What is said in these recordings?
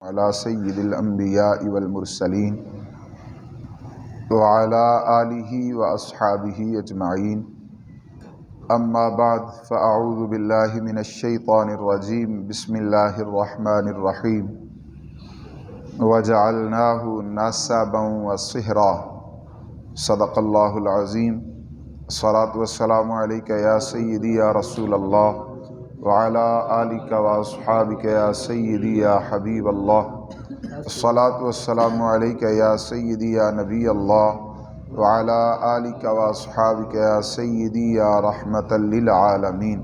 علی سید الانبیاء والمرسلین وعلی آلہ واصحابہ اجمعین اما بعد فاعوذ باللہ من الشیطان الرجیم بسم اللہ الرحمن الرحیم وجعلناہ نسبا وصہرا صدق اللہ العظیم الصلاۃ والسلام علیک یا سیدی یا رسول اللہ وعلی آلک واصحابک یا سیدی یا حبیب اللہ الصلاۃ والسلام علیک یا سیدی یا نبی اللہ وعلی آلک واصحابک یا سیدی یا رحمت للعالمین۔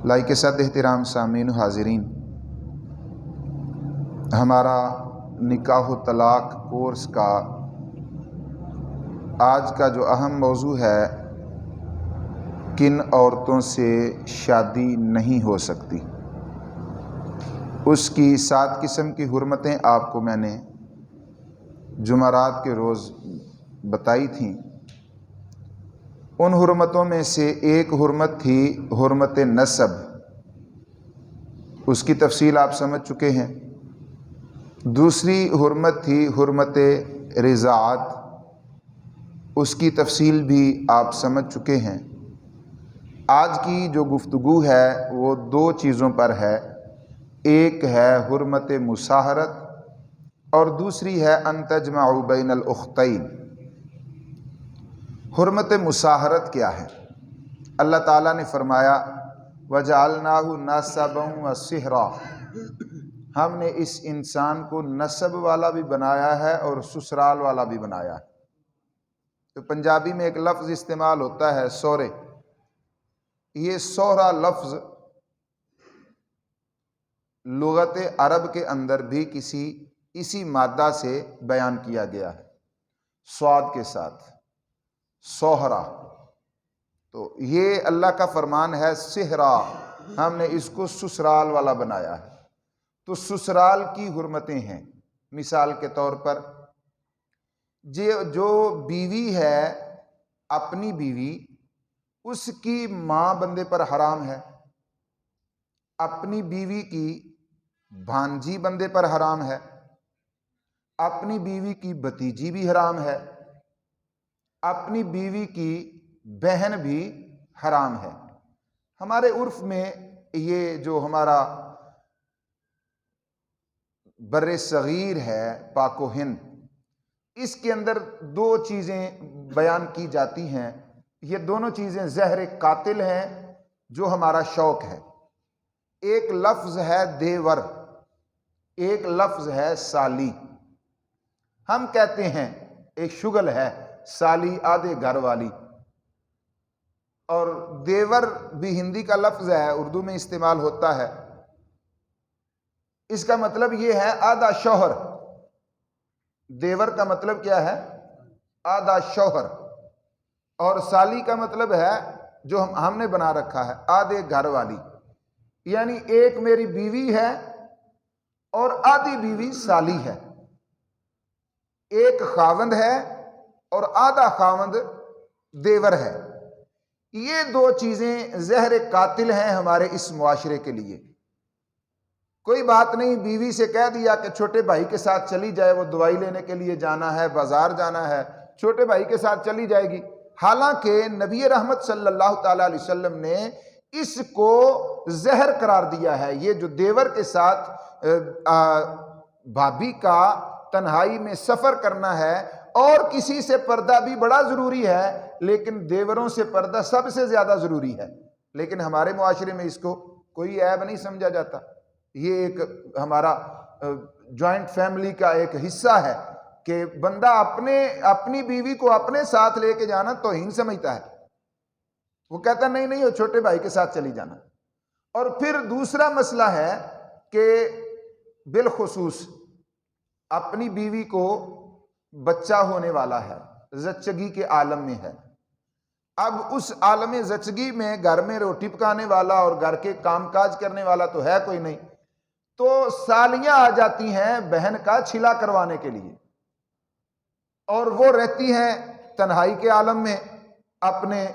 لائق صد احترام سامعین و حاضرین، ہمارا نکاح و طلاق کورس کا آج کا جو اہم موضوع ہے، کن عورتوں سے شادی نہیں ہو سکتی، اس کی 7 قسم کی حرمتیں آپ کو میں نے جمعرات کے روز بتائی تھیں۔ ان حرمتوں میں سے ایک حرمت تھی حرمت نسب، اس کی تفصیل آپ سمجھ چکے ہیں۔ دوسری حرمت تھی حرمت رضاعت، اس کی تفصیل بھی آپ سمجھ چکے ہیں۔ آج کی جو گفتگو ہے وہ 2 چیزوں پر ہے، ایک ہے حرمت مصاہرت اور دوسری ہے ان تجمعوا بین الاختین۔ حرمت مصاہرت کیا ہے؟ اللہ تعالیٰ نے فرمایا وَجَعَلْنَاهُ نَسَبًا وَصِہْرًا، ہم نے اس انسان کو نسب والا بھی بنایا ہے اور سسرال والا بھی بنایا ہے۔ تو پنجابی میں ایک لفظ استعمال ہوتا ہے سورے، یہ سورا لفظ لغت عرب کے اندر بھی اسی مادہ سے بیان کیا گیا ہے، صاد کے ساتھ، سوہرا۔ تو یہ اللہ کا فرمان ہے صہرا، ہم نے اس کو سسرال والا بنایا ہے۔ تو سسرال کی حرمتیں ہیں، مثال کے طور پر جو بیوی ہے اپنی بیوی، اس کی ماں بندے پر حرام ہے، اپنی بیوی کی بھانجی بندے پر حرام ہے، اپنی بیوی کی بھتیجی بھی حرام ہے، اپنی بیوی کی بہن بھی حرام ہے۔ ہمارے عرف میں یہ جو ہمارا بر صغیر ہے پاک و ہند، اس کے اندر 2 چیزیں بیان کی جاتی ہیں، یہ دونوں چیزیں زہر قاتل ہیں جو ہمارا شوق ہے۔ ایک لفظ ہے دیور، ایک لفظ ہے سالی۔ ہم کہتے ہیں ایک شغل ہے سالی آدھے گھر والی، اور دیور بھی ہندی کا لفظ ہے، اردو میں استعمال ہوتا ہے۔ اس کا مطلب یہ ہے آدھا شوہر۔ دیور کا مطلب کیا ہے؟ آدھا شوہر۔ اور سالی کا مطلب ہے جو ہم نے بنا رکھا ہے آدھے گھر والی، یعنی ایک میری بیوی ہے اور آدھی بیوی سالی ہے، ایک خاوند ہے اور آدھا خاوند دیور ہے۔ یہ 2 چیزیں زہر قاتل ہیں ہمارے اس معاشرے کے لیے۔ کوئی بات نہیں، بیوی سے کہہ دیا کہ چھوٹے بھائی کے ساتھ چلی جائے، وہ دوائی لینے کے لیے جانا ہے، بازار جانا ہے، چھوٹے بھائی کے ساتھ چلی جائے گی۔ حالانکہ نبی رحمت صلی اللہ تعالیٰ علیہ وسلم نے اس کو زہر قرار دیا ہے۔ یہ جو دیور کے ساتھ بھابھی کا تنہائی میں سفر کرنا ہے، اور کسی سے پردہ بھی بڑا ضروری ہے، لیکن دیوروں سے پردہ سب سے زیادہ ضروری ہے، لیکن ہمارے معاشرے میں اس کو کوئی عیب نہیں سمجھا جاتا۔ یہ ایک ہمارا جوائنٹ فیملی کا ایک حصہ ہے کہ بندہ اپنی بیوی کو اپنے ساتھ لے کے جانا توہین سمجھتا ہے، وہ کہتا نہیں وہ چھوٹے بھائی کے ساتھ چلی جانا۔ اور پھر دوسرا مسئلہ ہے کہ بالخصوص اپنی بیوی کو بچہ ہونے والا ہے، زچگی کے عالم میں ہے، اب اس عالم زچگی میں گھر میں روٹی پکانے والا اور گھر کے کام کاج کرنے والا تو ہے کوئی نہیں، تو سالیاں آ جاتی ہیں بہن کا چھلا کروانے کے لیے، اور وہ رہتی ہیں تنہائی کے عالم میں اپنے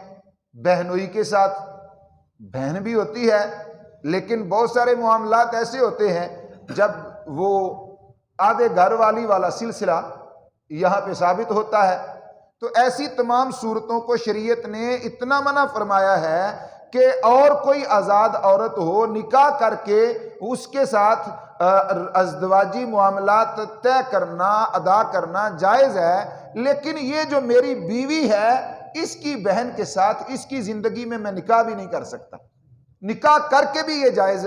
بہنوئی کے ساتھ۔ بہن بھی ہوتی ہے، لیکن بہت سارے معاملات ایسے ہوتے ہیں جب وہ آدھے گھر والی والا سلسلہ یہاں پہ ثابت ہوتا ہے۔ تو ایسی تمام صورتوں کو شریعت نے اتنا منع فرمایا ہے کہ اور کوئی آزاد عورت ہو، نکاح کر کے اس کے ساتھ ازدواجی معاملات طے کرنا، ادا کرنا جائز ہے، لیکن یہ جو میری بیوی ہے اس کی بہن کے ساتھ اس کی زندگی میں نکاح بھی نہیں کر سکتا، نکاح کر کے بھی یہ جائز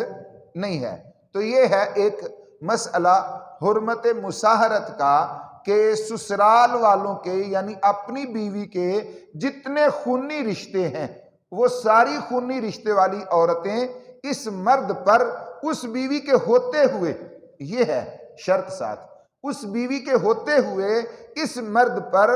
نہیں ہے۔ تو یہ ہے ایک مسئلہ حرمت مصاہرت کا کہ سسرال والوں کے یعنی اپنی بیوی کے جتنے خونی رشتے ہیں وہ ساری خونی رشتے والی عورتیں اس مرد پر اس بیوی کے ہوتے ہوئے، یہ ہے شرط ساتھ، اس بیوی کے ہوتے ہوئے اس مرد پر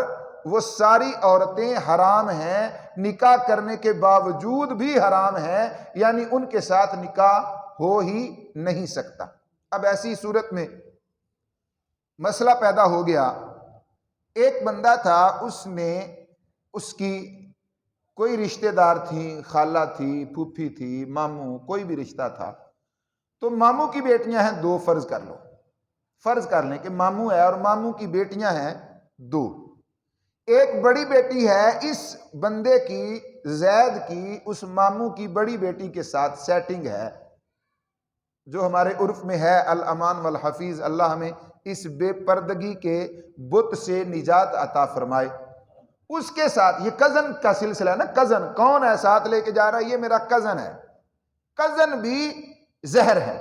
وہ ساری عورتیں حرام ہیں، نکاح کرنے کے باوجود بھی حرام ہیں، یعنی ان کے ساتھ نکاح ہو ہی نہیں سکتا۔ اب ایسی صورت میں مسئلہ پیدا ہو گیا، ایک بندہ تھا، اس نے اس کی کوئی رشتہ دار تھی، خالہ تھی، پھوپھی تھی، ماموں، کوئی بھی رشتہ تھا، تو ماموں کی بیٹیاں ہیں دو، فرض کر لو، فرض کر لیں کہ ماموں ہے اور ماموں کی بیٹیاں ہیں دو۔ ایک بڑی بیٹی ہے، اس بندے کی زید کی اس ماموں کی بڑی بیٹی کے ساتھ سیٹنگ ہے، جو ہمارے عرف میں ہے الامان والحفیظ، اللہ ہمیں اس بے پردگی کے بت سے نجات عطا فرمائے۔ اس کے ساتھ یہ کزن کا سلسلہ ہے نا، کزن کون ہے ساتھ لے کے جا رہا ہے؟ یہ میرا کزن ہے، کزن بھی زہر ہے۔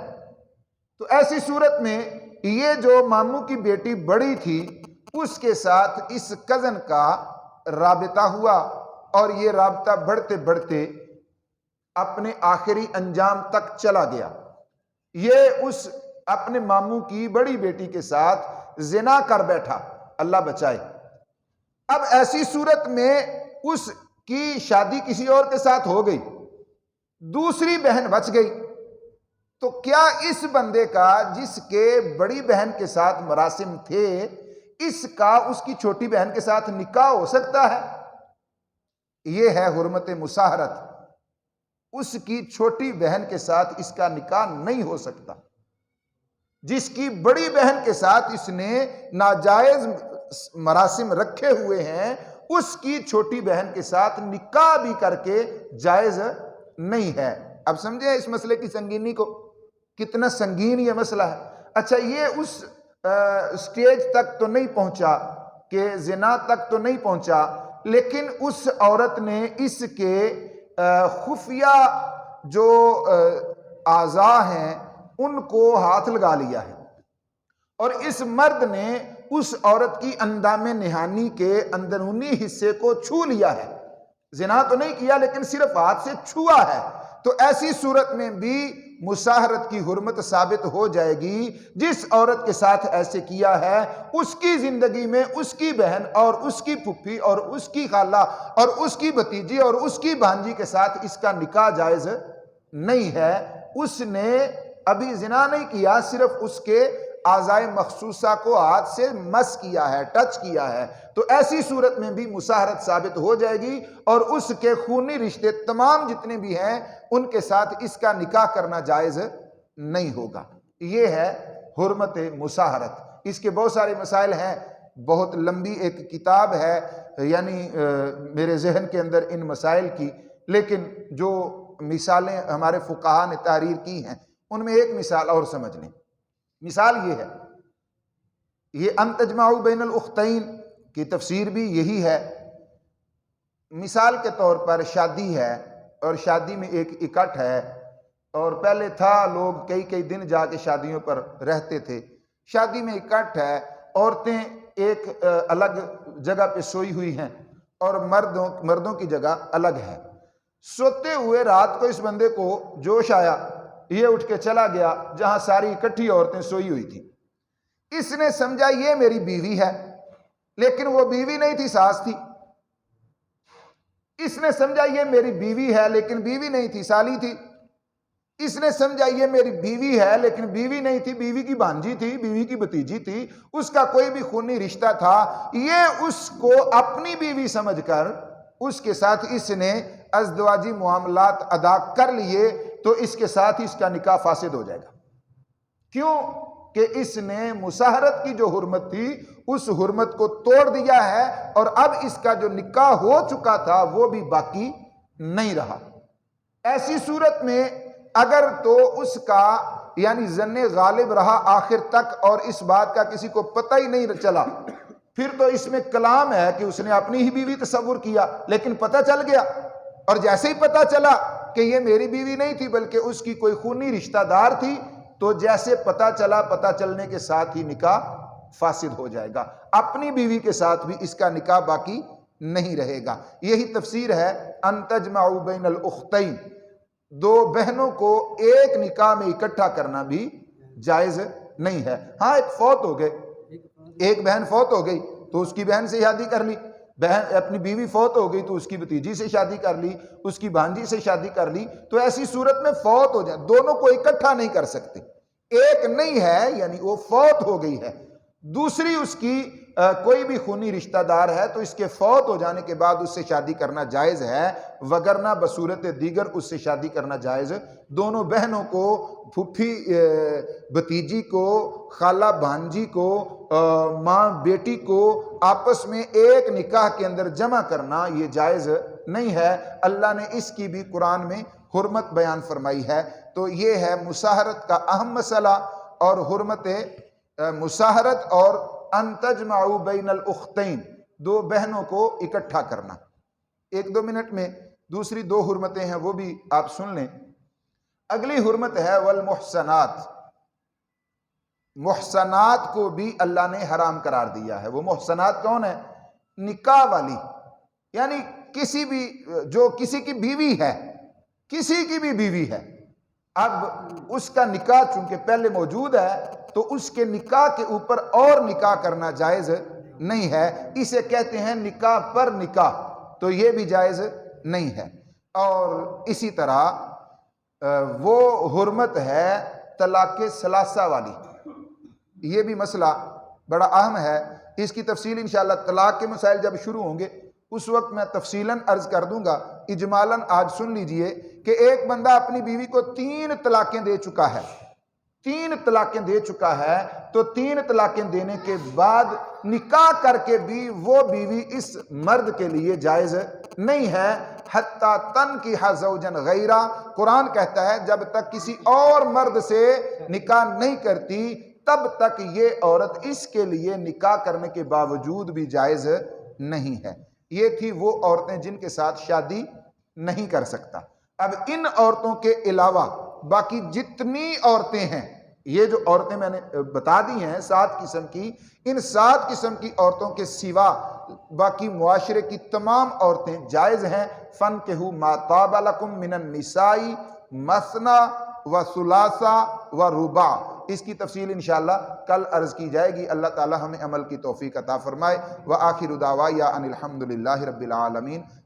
تو ایسی صورت میں یہ جو ماموں کی بیٹی بڑی تھی اس کے ساتھ اس کزن کا رابطہ ہوا، اور یہ رابطہ بڑھتے بڑھتے اپنے آخری انجام تک چلا گیا۔ یہ اس اپنے ماموں کی بڑی بیٹی کے ساتھ زنا کر بیٹھا، اللہ بچائے۔ اب ایسی صورت میں اس کی شادی کسی اور کے ساتھ ہو گئی، دوسری بہن بچ گئی، تو کیا اس بندے کا جس کے بڑی بہن کے ساتھ مراسم تھے، اس کا اس کی چھوٹی بہن کے ساتھ نکاح ہو سکتا ہے؟ یہ ہے حرمت مصاہرت، اس کی چھوٹی بہن کے ساتھ اس کا نکاح نہیں ہو سکتا۔ جس کی بڑی بہن کے ساتھ اس نے ناجائز مراسم رکھے ہوئے ہیں، اس کی چھوٹی بہن کے ساتھ نکاح بھی کر کے جائز نہیں ہے۔ اب سمجھیں اس مسئلے کی سنگینی کو، کتنا سنگین یہ مسئلہ ہے۔ اچھا، یہ اس سٹیج تک تو نہیں پہنچا کہ زنا تک تو نہیں پہنچا، لیکن اس عورت نے اس کے خفیہ جو اعضاء ہیں ان کو ہاتھ لگا لیا ہے، اور اس مرد نے اس عورت کی اندام نہانی کے اندرونی حصے کو چھو لیا ہے، زنا تو نہیں کیا لیکن صرف ہاتھ سے چھوا ہے۔ تو ایسی صورت میں بھی مصاہرت کی حرمت ثابت ہو جائے گی۔ جس عورت کے ساتھ ایسے کیا ہے اس کی زندگی میں اس کی بہن اور اس کی پھپھی اور اس کی خالہ اور اس کی بھتیجی اور اس کی بھانجی کے ساتھ اس کا نکاح جائز نہیں ہے۔ اس نے ابھی زنا نہیں کیا، صرف اس کے اعضائے مخصوصہ کو ہاتھ سے مس کیا ہے، ٹچ کیا ہے، تو ایسی صورت میں بھی مصاہرت ثابت ہو جائے گی، اور اس کے خونی رشتے تمام جتنے بھی ہیں ان کے ساتھ اس کا نکاح کرنا جائز نہیں ہوگا۔ یہ ہے حرمت مصاہرت۔ اس کے بہت سارے مسائل ہیں، بہت لمبی ایک کتاب ہے، یعنی میرے ذہن کے اندر ان مسائل کی، لیکن جو مثالیں ہمارے فقہاء نے تحریر کی ہیں ان میں ایک مثال اور سمجھ لیں۔ مثال یہ ہے، یہ ان تجمعوا بین الاختین کی تفسیر بھی یہی ہے۔ مثال کے طور پر شادی ہے، اور شادی میں ایک اکٹھ ہے، اور پہلے تھا لوگ کئی کئی دن جا کے شادیوں پر رہتے تھے، شادی میں اکٹھ ہے، عورتیں ایک الگ جگہ پہ سوئی ہوئی ہیں اور مردوں کی جگہ الگ ہے۔ سوتے ہوئے رات کو اس بندے کو جوش آیا، یہ اٹھ کے چلا گیا جہاں ساری اکٹھی عورتیں سوئی ہوئی تھیں۔ اس نے سمجھا یہ میری بیوی ہے، لیکن وہ بیوی نہیں تھی، ساس تھی۔ اس نے سمجھا یہ میری بیوی ہے، لیکن بیوی نہیں تھی، سالی تھی۔ اس نے سمجھا یہ میری بیوی ہے، لیکن بیوی نہیں تھی، بیوی کی بھانجی تھی، بیوی کی بھتیجی تھی، اس کا کوئی بھی خونی رشتہ تھا۔ یہ اس کو اپنی بیوی سمجھ کر اس کے ساتھ اس نے ازدواجی معاملات ادا کر لیے، تو اس کے ساتھ اس کا نکاح فاسد ہو جائے گا۔ کیوں؟ کہ اس نے مساہرت کی جو حرمت تھی اس حرمت کو توڑ دیا ہے، اور اب اس کا جو نکاح ہو چکا تھا وہ بھی باقی نہیں رہا۔ ایسی صورت میں اگر تو اس کا یعنی ظن غالب رہا آخر تک اور اس بات کا کسی کو پتہ ہی نہیں چلا، پھر تو اس میں کلام ہے کہ اس نے اپنی ہی بیوی تصور کیا، لیکن پتہ چل گیا، اور جیسے ہی پتہ چلا کہ یہ میری بیوی نہیں تھی بلکہ اس کی کوئی خونی رشتہ دار تھی، تو جیسے پتہ چلا، پتہ چلنے کے ساتھ ہی نکاح فاسد ہو جائے گا، اپنی بیوی کے ساتھ بھی اس کا نکاح باقی نہیں رہے گا۔ یہی تفسیر ہے ان تجمعوا بین الاختین، دو بہنوں کو ایک نکاح میں اکٹھا کرنا بھی جائز نہیں ہے۔ ہاں ایک فوت ہو گئے، ایک بہن فوت ہو گئی تو اس کی بہن سے شادی کر لی، بہن اپنی بیوی فوت ہو گئی تو اس کی بھتیجی سے شادی کر لی، اس کی بھانجی سے شادی کر لی، تو ایسی صورت میں فوت ہو جائے دونوں کو اکٹھا نہیں کر سکتے، ایک نہیں ہے یعنی وہ فوت ہو گئی ہے، دوسری اس کی کوئی بھی خونی رشتہ دار ہے تو اس کے فوت ہو جانے کے بعد اس سے شادی کرنا جائز ہے، وگرنہ بصورت دیگر اس سے شادی کرنا جائز۔ دونوں بہنوں کو، پھپھی بھتیجی کو، خالہ بھانجی کو، ماں بیٹی کو آپس میں ایک نکاح کے اندر جمع کرنا یہ جائز نہیں ہے۔ اللہ نے اس کی بھی قرآن میں حرمت بیان فرمائی ہے۔ تو یہ ہے مساہرت کا اہم مسئلہ، اور حرمت مساہرت اور ان تجمعوا بین الاختین، دو بہنوں کو اکٹھا کرنا۔ ایک دو منٹ میں دوسری دو حرمتیں ہیں وہ بھی آپ سن لیں۔ اگلی حرمت ہے والمحسنات، محسنات کو بھی اللہ نے حرام قرار دیا ہے۔ وہ محسنات کون ہے؟ نکاح والی، یعنی کسی بھی جو کسی کی بیوی ہے، کسی کی بھی بیوی ہے، اب اس کا نکاح چونکہ پہلے موجود ہے تو اس کے نکاح کے اوپر اور نکاح کرنا جائز نہیں ہے، اسے کہتے ہیں نکاح پر نکاح، تو یہ بھی جائز نہیں ہے۔ اور اسی طرح وہ حرمت ہے طلاق ثلاثہ والی، یہ بھی مسئلہ بڑا اہم ہے، اس کی تفصیل انشاءاللہ طلاق کے مسائل جب شروع ہوں گے اس وقت میں تفصیلاً عرض کر دوں گا۔ اجمالاً آج سن لیجئے کہ ایک بندہ اپنی بیوی کو 3 طلاقیں دے چکا ہے، 3 طلاقیں دے چکا ہے، تو 3 طلاقیں دینے کے بعد نکاح کر کے بھی وہ بیوی اس مرد کے لیے جائز نہیں ہے، حتیٰ تنکح زوجا غیرہ، قرآن کہتا ہے جب تک کسی اور مرد سے نکاح نہیں کرتی تب تک یہ عورت اس کے لیے نکاح کرنے کے باوجود بھی جائز نہیں ہے۔ یہ تھی وہ عورتیں جن کے ساتھ شادی نہیں کر سکتا۔ اب ان عورتوں کے علاوہ باقی جتنی عورتیں ہیں، یہ جو عورتیں میں نے بتا دی ہیں 7 قسم کی، ان 7 قسم کی عورتوں کے سوا باقی معاشرے کی تمام عورتیں جائز ہیں۔ فَانْكِحُوا مَا طَابَ لَكُم مِّنَ النِّسَاءِ مَثْنَىٰ وَثُلَاثَ وَرُبَاع، اس کی تفصیل انشاءاللہ کل عرض کی جائے گی۔ اللہ تعالی ہمیں عمل کی توفیق عطا فرمائے۔ وآخر دعوایا ان الحمد للہ رب العالمین۔